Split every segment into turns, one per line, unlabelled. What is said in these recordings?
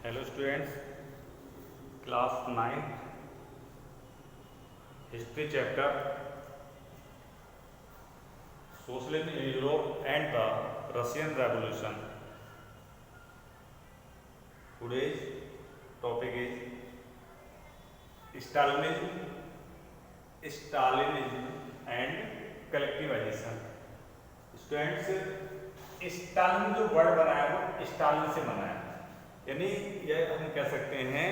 Hello students, class 9 history chapter socialism in Europe and the Russian revolution. Today's topic is Stalinism and collectivization. Students, Stalin जो word बना है वो Stalin से बना है, यानी ये हम कह सकते हैं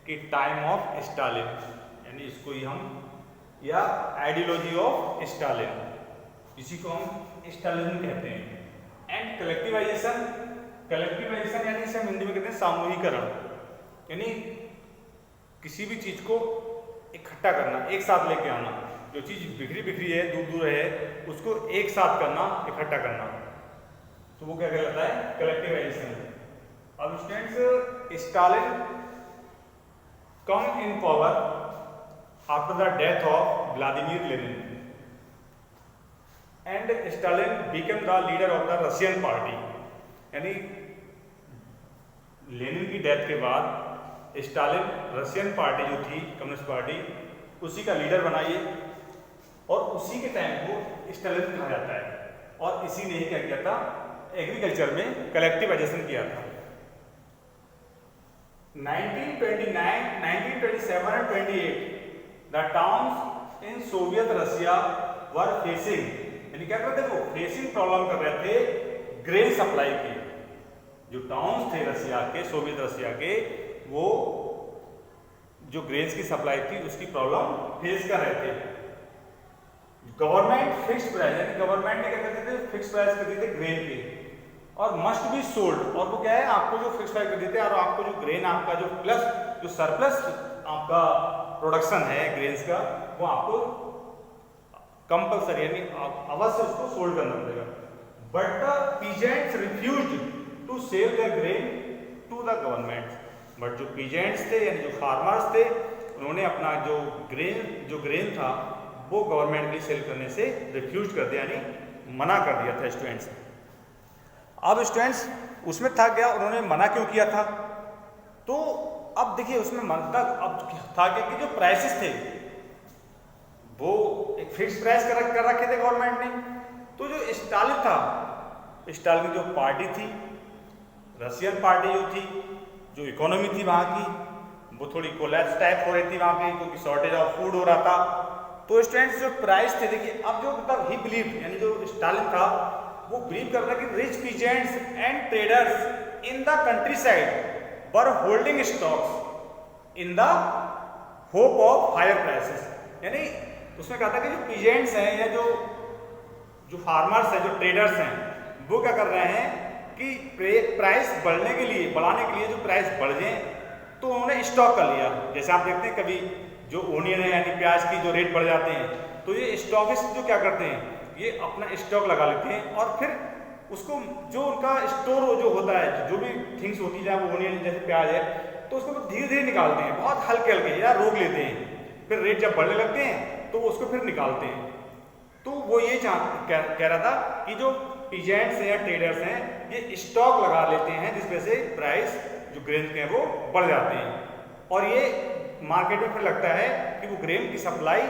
कि टाइम ऑफ स्टालिन, यानी इसको ही हम या आइडियोलॉजी ऑफ स्टालिन, इसी को हम स्टालिनिज्म कहते हैं। एंड कलेक्टिवाइजेशन, कलेक्टिवाइजेशन यानी इसे हम हिंदी में कहते हैं सामूहिकरण, यानी किसी भी चीज को इकट्ठा करना, एक साथ लेके आना। जो चीज बिखरी बिखरी है, दूर दूर है, उसको एक साथ करना, इकट्ठा करना, तो वो क्या कहलाता है? कलेक्टिवाइजेशन। अब students, Stalin come in power after the death of Vladimir Lenin and Stalin become the leader of the Russian party, यानी लेनिन की डेथ के बाद स्टालिन रशियन पार्टी जो थी, कम्युनिस्ट पार्टी, उसी का लीडर बनाइए, और उसी के टाइम को स्टालिन कहा जाता है। और इसी ने क्या किया था? एग्रीकल्चर में कलेक्टिवाइजेशन किया था। 1929, 1927 and 28 the towns in Soviet Russia were facing, यानी क्या करते थे वो? फेसिंग प्रॉब्लम कर रहे थे ग्रेन सप्लाई की। जो टाउन्स थे रशिया के, सोवियत रशिया के, वो जो ग्रेन्स की सप्लाई थी उसकी प्रॉब्लम फेस कर रहे थे। गवर्नमेंट फिक्स्ड प्राइस, यानी गवर्नमेंट ने क्या करते थे? फिक्स्ड प्राइस कर दिए थे ग्रेन के, और मस्ट बी सोल्ड, और वो क्या है, आपको जो फिक्स प्राइस कर देते हैं, और आपको जो ग्रेन आपका जो प्लस जो सरप्लस आपका प्रोडक्शन है ग्रेन्स का, वो आपको कंपल्सरी यानी अवश्य उसको सोल्ड करना पड़ेगा। But the peasants refused to sell the grain to the government. But जो पीजेंट्स थे यानी जो फार्मर्स थे, उन्होंने अपना जो ग्रेन था वो गवर्नमेंट के लिए सेल करने से रिफ्यूज कर दिया, यानी मना कर दिया था स्टूडेंट्स। अब स्टूडेंट्स उसमें था क्या, उन्होंने मना क्यों किया था? तो अब देखिए उसमें मनता अब था क्या कि जो प्राइसेस थे वो एक फिक्स प्राइस कर रखे थे गवर्नमेंट ने। तो जो स्टालिन था, स्टालिन की जो पार्टी थी, रशियन पार्टी जो थी, जो इकोनॉमी थी वहाँ की, वो थोड़ी कोलैप्स टाइप हो रही थी वहाँ पे, क्योंकि शॉर्टेज ऑफ फूड हो रहा था। तो स्टूडेंट्स जो प्राइस थे, देखिए अब जो मतलब ही बिलीव, यानी जो स्टालिन था वो बिलीव कर रहा है कि rich peasants and traders in the countryside were holding stocks in the hope of higher prices. यानी उसमें कहा था कि जो पीजेंट्स हैं या जो फार्मर्स हैं, जो ट्रेडर्स हैं, वो क्या कर रहे हैं कि प्राइस बढ़ने के लिए, बढ़ाने के लिए जो प्राइस बढ़ जाए तो उन्होंने स्टॉक कर लिया। जैसे आप देखते हैं कभी जो ओनियन है यानी प्याज की जो रेट बढ़ जाते हैं, तो ये स्टॉकिस्ट जो क्या करते हैं, ये अपना स्टॉक लगा लेते हैं, और फिर उसको जो उनका स्टोर जो होता है, जो भी थिंग्स होती है, चाहे वो ओनियन जैसे प्याज है, तो उसको धीरे धीरे निकालते हैं, बहुत हल्के हल्के, या रोक लेते हैं, फिर रेट जब बढ़ने लगते हैं तो उसको फिर निकालते हैं। तो वो ये कह रहा था कि जो पीजेंट्स हैं या ट्रेडर्स हैं, ये स्टॉक लगा लेते हैं, जिस वजह से प्राइस जो ग्रेन के हैं वो बढ़ जाते हैं, और ये मार्केट में फिर लगता है कि वो ग्रेन की सप्लाई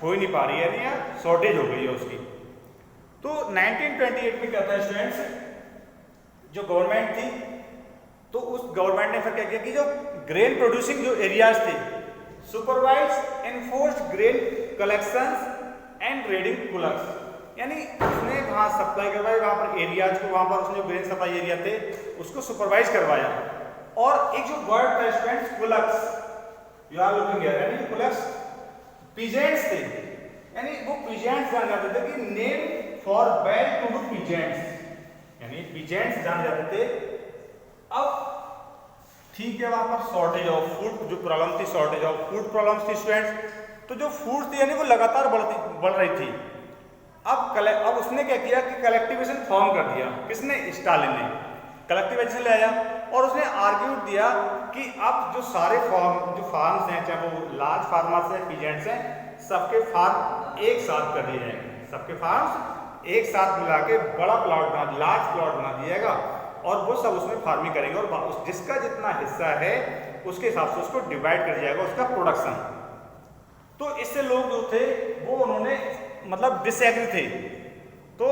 हो ही नहीं पा रही है, यानी या शॉर्टेज हो गई है उसकी। तो 1928 में क्या था स्टूडेंट्स, जो गवर्नमेंट थी, तो उस गवर्नमेंट ने फिर क्या किया कि जो ग्रेन प्रोड्यूसिंग जो एरियाज थे, supervise enforced grain collections and trading clerks, यानी उसने वहाँ सप्लाई करवाई, वहाँ पर एरियाज को, वहाँ पर उसने जो ग्रेन सप्लाई एरिया थे उसको सुपरवाइज करवाया। और एक जो वर्ड था students, clerks, you are looking here, यानी क्लर्क्स पीजेंट्स थे, यानी वो पीजेंट्स जाने जाते थे कि name for well to do peasants, यानी पीजेंट्स जाने जाते थे। अब ठीक है, वहां पर शॉर्टेज ऑफ फूड जो प्रॉब्लम थी, शॉर्टेज ऑफ फूड प्रॉब्लम्स थी स्टूडेंट्स, तो जो फूड थी यानी वो लगातार बढ़ रही थी। अब उसने क्या किया कि कलेक्टिवेशन फॉर्म कर दिया। किसने? स्टालिन ने कलेक्टिवेशन ले आया, और उसने आर्ग्यूड दिया कि अब जो सारे फार्म्स हैं, चाहे वो लार्ज फार्मर्स हैं, पीजेंट्स हैं, सबके फार्म एक साथ कर दिए जाएंगे, सबके फार्म्स एक साथ मिला के बड़ा प्लॉट बना, लार्ज प्लॉट बना दिया जाएगा, और वो सब उसमें फार्मिंग करेंगे और जिसका जितना हिस्सा है उसके हिसाब से उसको डिवाइड कर जाएगा उसका प्रोडक्शन। तो इससे लोग जो थे वो उन्होंने मतलब डिसएग्री थे। तो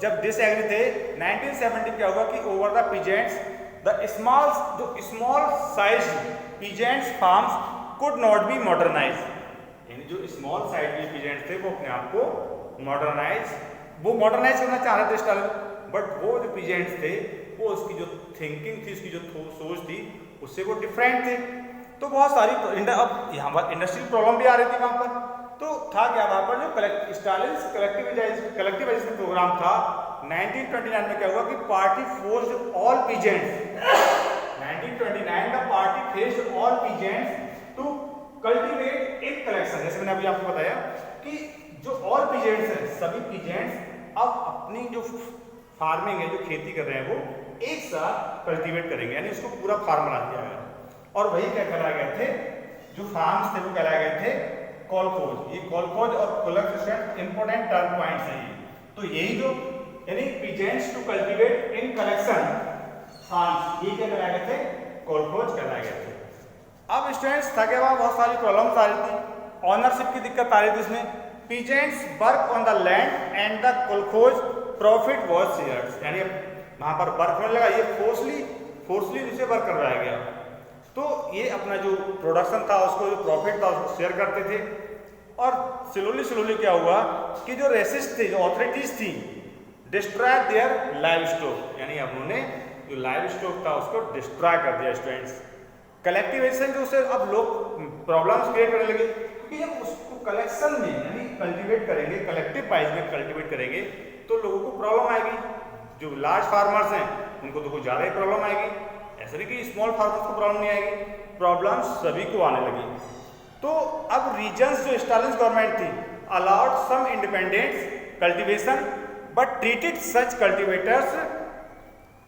जब डिसएग्री थे 1970 क्या हुआ कि over the peasants the small size peasants farms could not be modernise, यानी जो स्मॉल साइज के पीजेंट्स थे वो अपने आप को मॉडर्नाइज करना चाह रहे थे स्टालिन, बट वो जो पीजेंट्स थे वो उसकी जो थिंकिंग थी, उसकी जो सोच थी उससे वो डिफरेंट थे। तो बहुत सारी अब यहाँ पर इंडस्ट्रियल प्रॉब्लम भी आ रही थी वहाँ पर। तो था क्या वहाँ पर जो स्टालिन कलेक्टिवाइजेशन प्रोग्राम था 1929 में क्या हुआ कि party forced all peasants 1929 the party faced all peasants to cultivate in collection. जैसे मैंने अभी आपको बताया कि जो ऑल पीजेंट्स हैं सभी पीजेंट्स अब अपनी जो फार्मिंग है, जो खेती कर रहे हैं वो एक साथ कल्टीवेट करेंगे, यानी उसको पूरा फार्म बना दिया गया। और वही क्या कहलाए गए थे, जो फार्म्स थे वो कहलाए गए थे कॉलखोज। ये कॉलखोज और कोलेक्शन इंपोर्टेंट टर्म पॉइंट्स हैं ये। तो यही जो यानी peasants to cultivate in collection farms, ये क्या कहलाए गए थे, कॉलखोज कहलाए गए थे। अब स्टूडेंट्स था क्या, बहुत सारी प्रॉब्लम्स आ रही थी, ऑनरशिप की दिक्कत आ रही थी इसमें। Peasants work on the land and the kolkhoz profit was shared, यानी वहां पर वर्क होने लगा, ये फोर्सली उसे वर्क करवाया गया। तो ये अपना जो प्रोडक्शन था उसको जो प्रॉफिट था उसको शेयर करते थे। और स्लोली क्या हुआ कि जो रेसिस्ट थे, जो अथॉरिटीज थी, डिस्ट्रॉय देयर लाइव स्टॉक, यानी अब उन्होंने जो लाइव स्टॉक था उसको डिस्ट्रॉय कर दिया स्टूडेंट्स। कलेक्टिवेशन जो उसे अब लोग प्रॉब्लम्स क्रिएट करने लगे, क्योंकि जब उसको कलेक्शन में यानी कल्टीवेट करेंगे, कलेक्टिव वाइज में कल्टीवेट करेंगे तो लोगों को प्रॉब्लम आएगी। जो लार्ज फार्मर्स हैं उनको तो कुछ ज़्यादा ही प्रॉब्लम आएगी, ऐसा नहीं कि स्मॉल फार्मर्स को प्रॉब्लम नहीं आएगी, प्रॉब्लम्स सभी को आने लगी। तो अब रीजन्स जो स्टालिन गवर्नमेंट थी allowed some independent cultivation but treated such cultivators,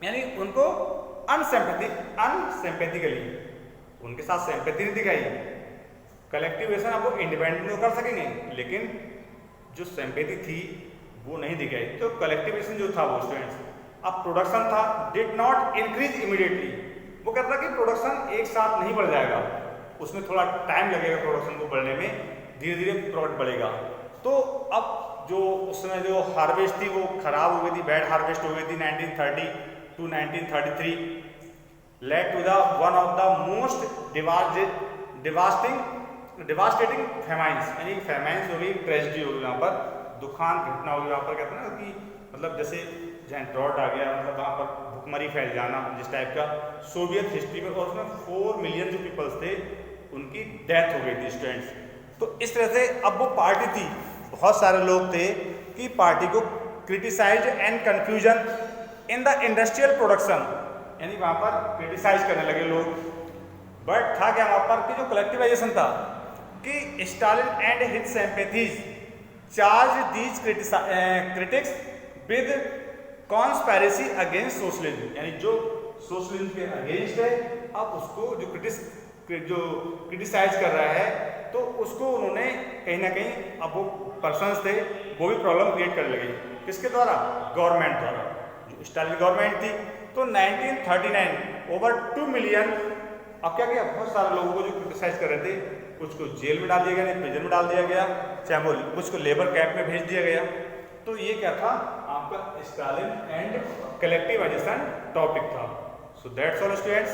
यानी उनको अनसिंपैथेटिकली, उनके साथ सिंपैथी नहीं दिखाई। कलेक्टिवेशन अब वो इंडिपेंडेंट तो कर सकेंगे लेकिन जो सिंपैथी थी वो नहीं दिखाई। तो कलेक्टिवेशन जो था वो स्टूडेंट्स, अब प्रोडक्शन था डिड नॉट इंक्रीज इमीडिएटली, वो कहता कि प्रोडक्शन एक साथ नहीं बढ़ जाएगा, उसमें थोड़ा टाइम लगेगा प्रोडक्शन को बढ़ने में, धीरे धीरे प्रोडक्ट बढ़ेगा। तो अब जो उस समय जो हार्वेस्ट थी वो खराब हो गई थी, बैड हार्वेस्ट हो गई थी 1930 to 1933, led to the one of the most devastating famines, यानी famines हो गई, ट्रेजेडी हो गई, वहाँ पर दुखान घटना होगी। वहाँ पर कहते हैं ना कि मतलब जैसे जहाँ ड्रॉट आ गया, मतलब वहाँ पर भुखमरी फैल जाना जिस टाइप का सोवियत हिस्ट्री में, और उसमें 4 मिलियन जो पीपल्स थे उनकी डेथ हो गई थी स्टूडेंट्स। तो इस तरह से अब वो पार्टी थी, बहुत सारे लोग थे कि पार्टी को criticise and confusion in the industrial production, यानी वहाँ पर क्रिटिसाइज करने लगे लोग। बट था क्या वहाँ पर कि जो कलेक्टिवाइजेशन था कि Stalin and his sympathies charge these critics with conspiracy against socialism, यानी जो सोशलिज्म के अगेंस्ट है अब उसको जो क्रिटिसाइज कर रहा है तो उसको उन्होंने कहीं ना कहीं, अब वो पर्सन्स थे वो भी प्रॉब्लम क्रिएट करने लगे। किसके द्वारा? गवर्नमेंट द्वारा, जो स्टालिन गवर्नमेंट थी। तो 1939 ओवर 2 मिलियन, अब क्या किया, बहुत सारे लोगों को जो क्रिटिसाइज कर रहे थे कुछ को जेल में डाल दिया गया, प्रिजन में डाल दिया गया, चाहे वो कुछ को लेबर कैंप में भेज दिया गया। तो ये क्या था आपका स्टालिन एंड कलेक्टिवाइजेशन टॉपिक था। So that's all students.